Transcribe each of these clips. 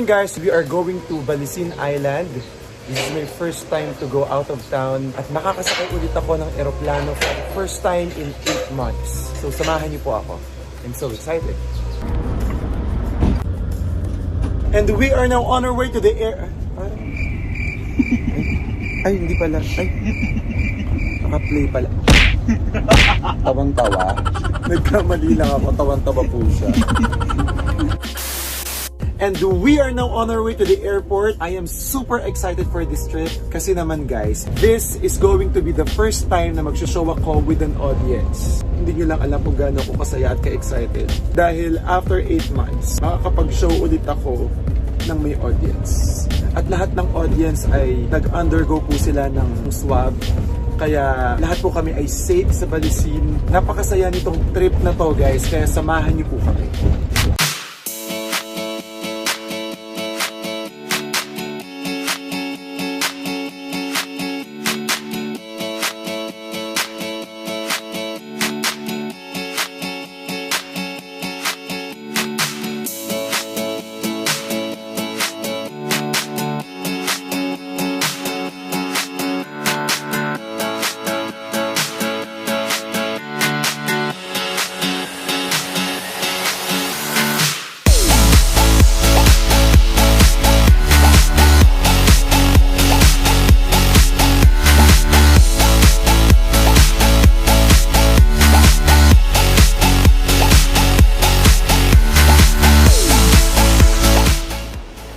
morning guys, we are going to Balisin Island. This is my first time to go out of town at makakasakay ulit ako ng eroplano for the first time in 8 months. So samahan niyo po ako. I'm so excited. And we are now on our way to the air... Ay, hindi pala. Ay, naka-play pala. Tawang-tawa. Nagkamali lang ako. Tawang-tawa po siya. And we are now on our way to the airport. I am super excited for this trip. Kasi naman guys, this is going to be the first time na mag-show ako with an audience. Hindi nyo lang alam kung gaano ako kasaya at ka-excited. Dahil after 8 months, makakapag-show ulit ako ng may audience. At lahat ng audience ay nag-undergo po sila ng swab. Kaya lahat po kami ay safe sa Balisin. Napakasaya nitong trip na to guys. Kaya samahan niyo po kami.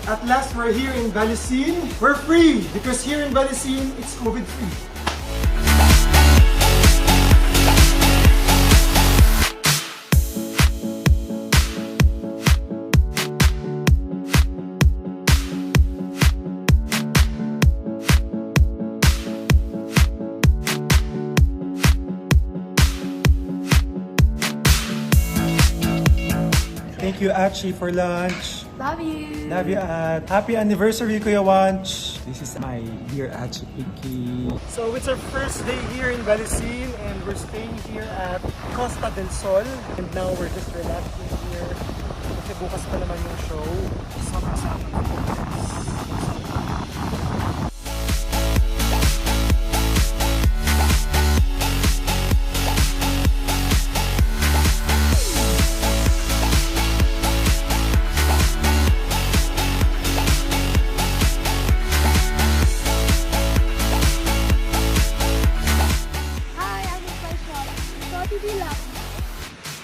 At last, we're here in Balisin. We're free because here in Balisin, it's COVID-free. Thank you, Achi, for lunch. Love you. Love you, at happy anniversary, Kuya Wanch. This is my dear Achi Pinky. So it's our first day here in Balisin and we're staying here at Costa del Sol. And now we're just relaxing here. Kasi bukas pa naman yung show. Sama-sama na po.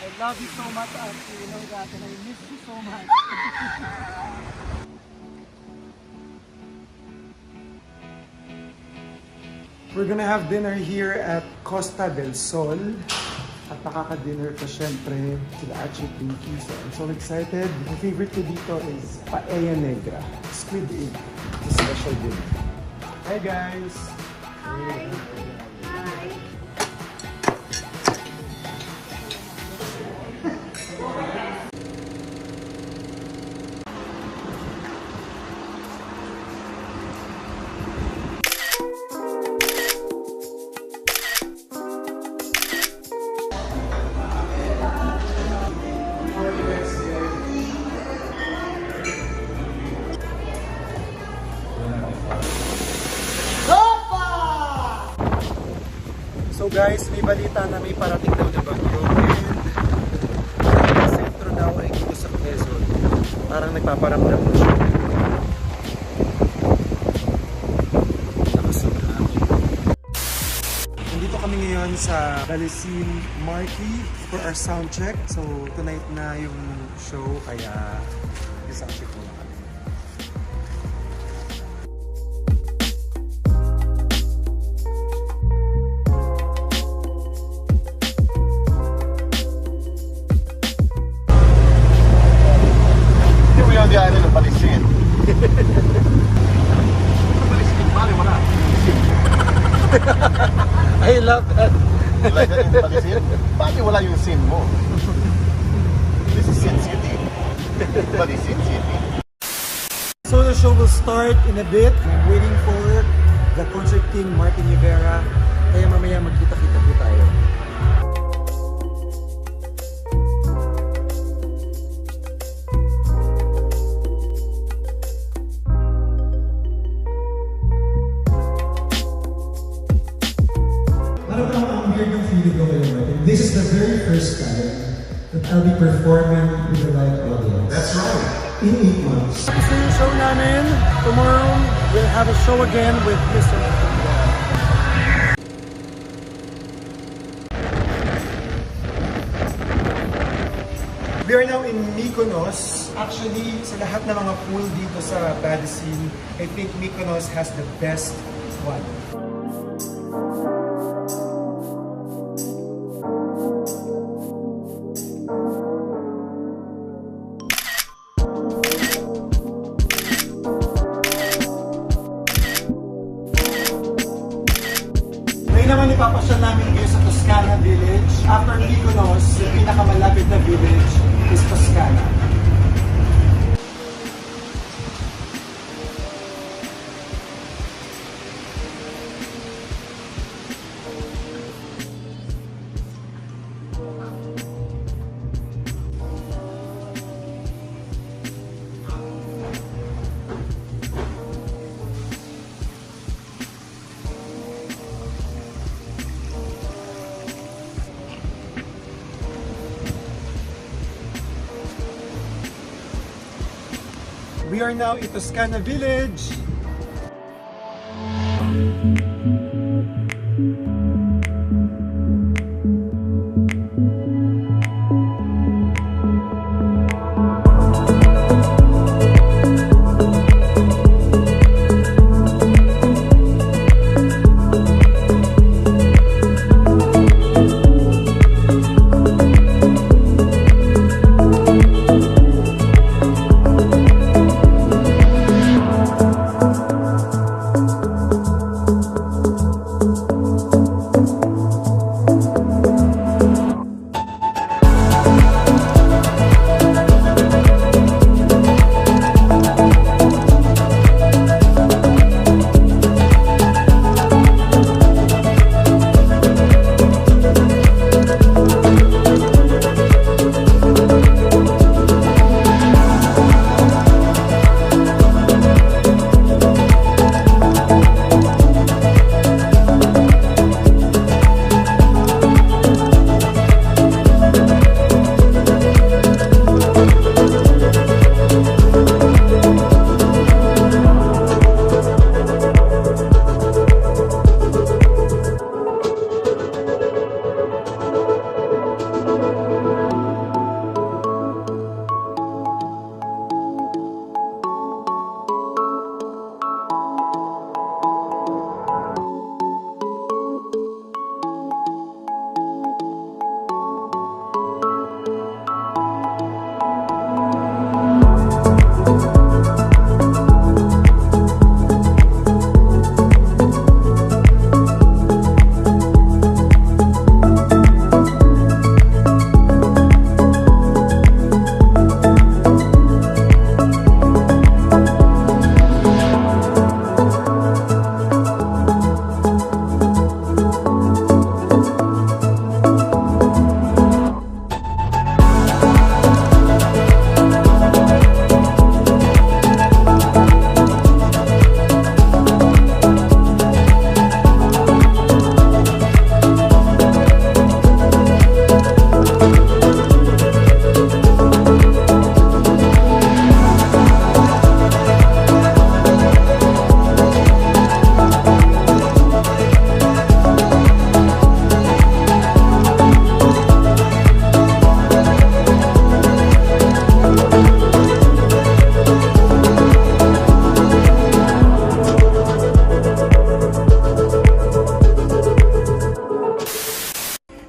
I love you so much, Auntie. You know that, and I miss you so much. We're gonna have dinner here at Costa del Sol. At nakaka-dinner pa syempre sila Achi Pinky. So I'm so excited. My favorite ko dito is Paella Negra. Squid egg. It's a special dinner. Hi guys! Hi. Hi. So guys, may balita na may parating daw na bagyo and ang sentro daw ay dito sa Quezon. Parang nagpaparamdam na siya. Nakasamahan. Nandito kami ngayon sa Balisin Marquee for our sound check. So tonight na yung show kaya yung sound check muna kami. Diyan ng Balisin. Balisin, bali wala. I love that. Like that in Balisin, bali wala yung sin mo. This is Sin City. Balisin City. So the show will start in a bit. I'm waiting for the concert king Martin Rivera. Kaya mamaya magkita-kita po tayo. narinig ko kayo, Martin. This is the very first time that I'll be performing with a live audience. That's right. In 8 months. Ito yung show namin. Tomorrow, we'll have a show again with Mr. We are now in Mykonos. Actually, sa lahat ng mga pool dito sa Badisine, I think Mykonos has the best one. Ngayon naman ipapasyal namin kayo sa Toscana Village. After Mykonos, yung pinakamalapit na village is Toscana. We are now in Toscana Village.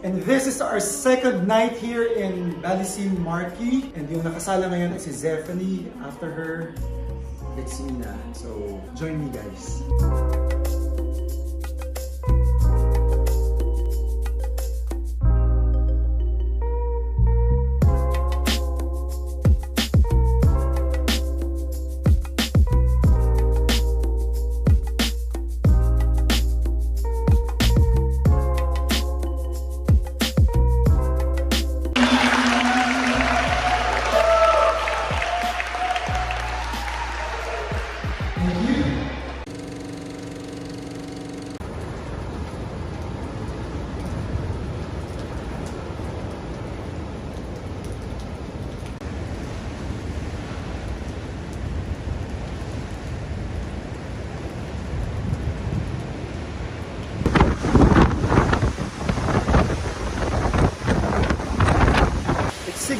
And this is our second night here in Badisine Marquee. And yung nakasala ngayon is si Zephanie. After her, it's Mina. So, join me guys.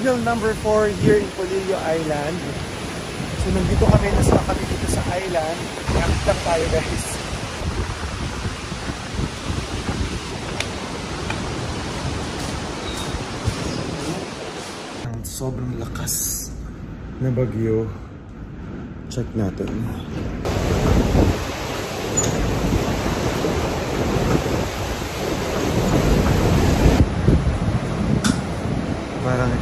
signal number 4 here in Polillo Island. So nandito kami, nasa kami dito sa island. Nakit lang tayo guys. Ang sobrang lakas na bagyo. Check natin. Parang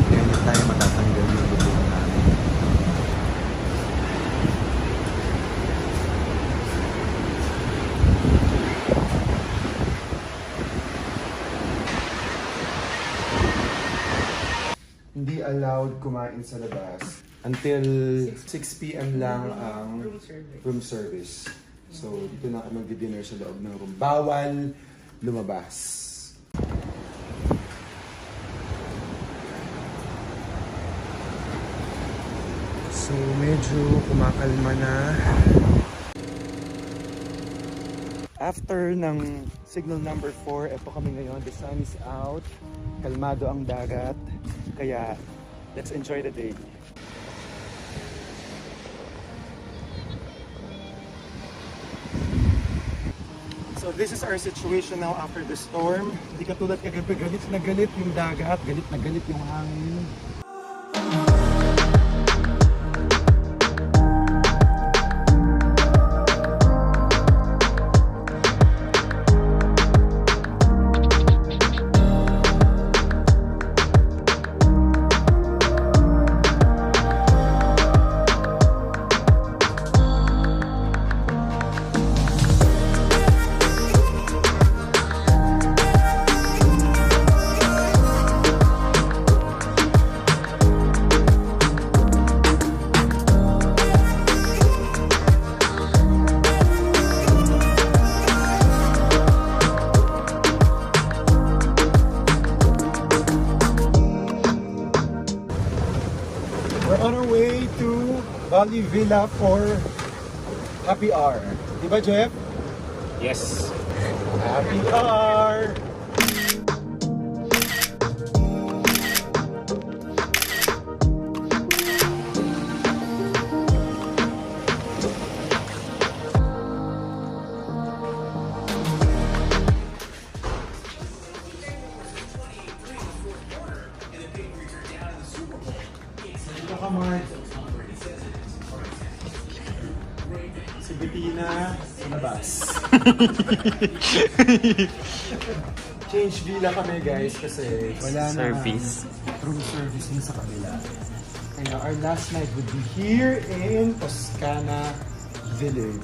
ngayon tayo matatanggal yung bubong namin. Hindi allowed kumain sa labas until 6 p.m. lang ang room service. So dito na kami mag-dinner sa loob ng room. Bawal lumabas. So medyo kumakalma na. After ng signal number 4, eto kami ngayon. The sun is out. Kalmado ang dagat. Kaya let's enjoy the day. So this is our situation now after the storm. Hindi katulad kagabi, galit na galit yung dagat, galit na galit yung hangin. We're on our way to Bali Villa for Happy Hour. Diba, Jeff? Yes. Happy Hour! Dito ka, Mark. Si Bettina sa labas. Change villa kami guys kasi wala na room service din sa kabila. Kaya our last night would be here in Toscana Village.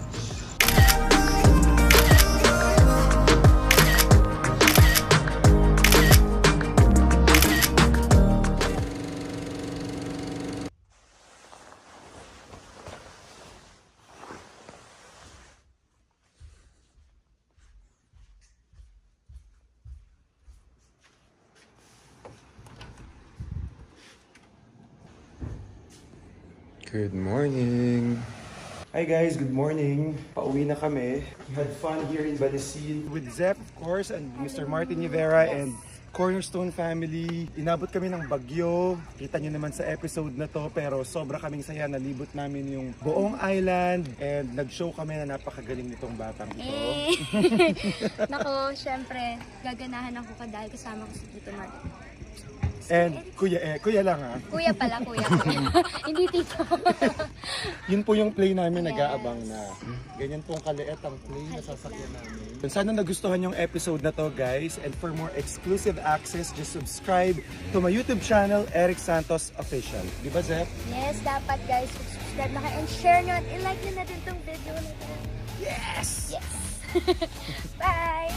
Good morning! Hi guys, good morning! Pauwi na kami. We had fun here in Balisin with Zep, of course, and Mr. Martin Rivera and Cornerstone family. Inabot kami ng bagyo. Kita nyo naman sa episode na to, pero sobra kaming saya. Nalibot namin yung buong island and nag-show kami na napakagaling nitong batang ito. Nako, syempre, gaganahan ako dahil kasama ko si Tito Mark. And kuya lang ha. Kuya pala, kuya. Hindi tito. Yun po yung play namin, nag-aabang na. Ganyan pong kaliit ang play na sasakyan namin. Sana nagustuhan yung episode na to guys. And for more exclusive access, just subscribe to my YouTube channel, Eric Santos Official. Di ba, Zep? Yes, dapat guys, subscribe na kayo and share nyo at i-like nyo na din tong video na to. Yes! Yes! Bye!